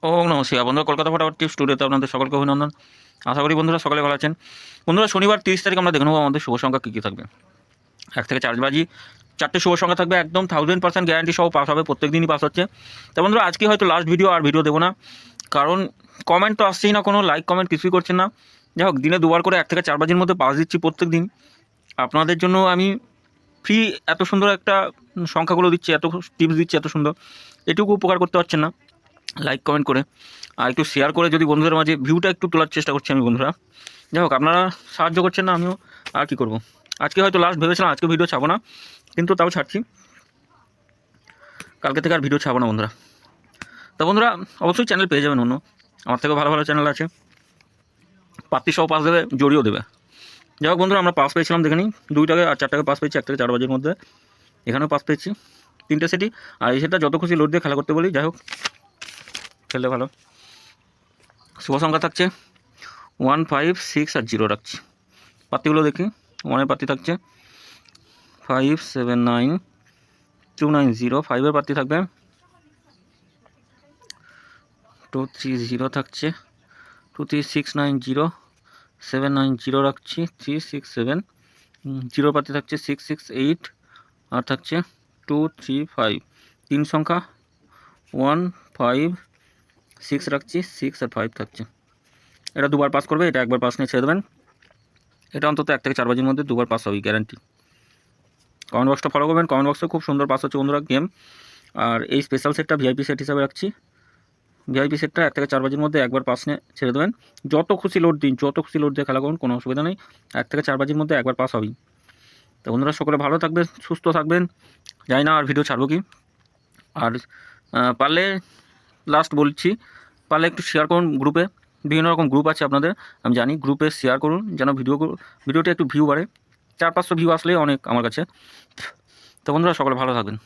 ওম নমঃ শিবায়। বন্ধুরা, কলকাতা ফটাফট টিপস স্টুডিওতে আপনাদের সকলকে অভিনন্দন। আশা করি বন্ধুরা সকলে ভালো আছেন। বন্ধুরা, শনিবার 30 তারিখ আমরা দেখে নেবো আমাদের শুভ সংখ্যা কী কী থাকবে। 1 থেকে 4 বাজি 4টে শুভ সংখ্যা থাকবে, একদম 1000% গ্যারান্টি সহ পাস হবে, প্রত্যেক দিনই পাস হচ্ছে। তো বন্ধুরা, আজকে হয়তো লাস্ট ভিডিও, আর ভিডিও দেবো না, কারণ কমেন্ট তো আসছেই না, কোনো লাইক কমেন্ট কিছুই করছেন না। যাই হোক, দিনে দুবার করে 1 থেকে 4 বাজির মধ্যে পাস দিচ্ছি প্রত্যেক দিন। আপনাদের জন্য আমি ফ্রি এত সুন্দর একটা সংখ্যাগুলো দিচ্ছি, এত টিপস দিচ্ছি এত সুন্দর, এটুকু উপকার করতে পারছেন না লাইক কমেন্ট করে আর একটু শেয়ার করে যদি বন্ধুদের মাঝে ভিউটা একটু তোলার চেষ্টা করছি আমি বন্ধুরা। যাই হোক, আপনারা সাহায্য করছেন না, আমিও আর কী করব। আজকে হয়তো লাস্ট ভেবেছিলাম আজকে ভিডিও ছাড়বো না, কিন্তু তাও ছাড়ছি। কালকে থেকে আর ভিডিও ছাড়বো না বন্ধুরা। তো বন্ধুরা, অবশ্যই চ্যানেল পেয়ে যাবেন, অন্য আমার থেকেও ভালো ভালো চ্যানেল আছে, পাত্তি সহ পাস দেবে, জড়িয়েও দেবে। যাই হোক বন্ধুরা, আমরা পাস পেয়েছিলাম দেখে নিই, 2টাকে আর 4টাকে পাস পেয়েছি 1 থেকে 4 বাজির মধ্যে। এখানেও পাস পেয়েছি 3টে সেটই, আর এই সেটটা যত খুশি লোড দিয়ে খেলা করতে বলি। যাই হোক, খেললে ভালো। শুভ সংখ্যা থাকছে 1, 5, 6 আর 0 রাখছি। পাত্তিগুলো দেখি। 1-এর পাত্তি থাকছে 5, 7, 9, 2, 9, 0। 5-এর পাত্তি থাকবে 2, 3, 0 থাকছে 2, 3, 6, 9, 0, 7, 9, 0 রাখছি 3, 6, 7। 0 পাত্তি থাকছে 6, 6, 8 আর থাকছে 2, 3, 5। 3 সংখ্যা 1, 5, 6 রাখছি, 6 আর 5 থাকছে। এটা দুবার পাস করবে, এটা একবার পাস নিয়ে ছেড়ে দেবেন। এটা অন্তত 1 থেকে 4 বাজির মধ্যে দুবার পাস হবে, গ্যারান্টি। কমেন্ট বক্সটা ফলো করবেন, কমেন্ট বক্সে খুব সুন্দর পাস হচ্ছে বন্ধুরা গেম। আর এই স্পেশাল সেটটা ভিআইপি সেট হিসাবে রাখছি। ভিআইপি সেটটা 1 থেকে 4 বাজির মধ্যে একবার পাস নিয়ে ছেড়ে দেবেন। যত খুশি লোড দিন, যত খুশি লোড দিয়ে খেলা করুন, কোনো অসুবিধা নেই। 1 থেকে 4 বাজির মধ্যে একবার পাস হবেই। তো বন্ধুরা, সকলে ভালো থাকবেন, সুস্থ থাকবেন। জানি না আর ভিডিও ছাড়বো কি। আর পারলে লাস্ট বলছি, পারলে একটু শেয়ার করুন গ্রুপে। বিভিন্ন রকম গ্রুপ আছে আপনাদের, আমি জানি। গ্রুপে শেয়ার করুন যেন ভিডিওটা একটু ভিউ বাড়ে। 400-500 ভিউ আসলেই অনেক আমার কাছে। তো বন্ধুরা, সকলে ভালো থাকবেন।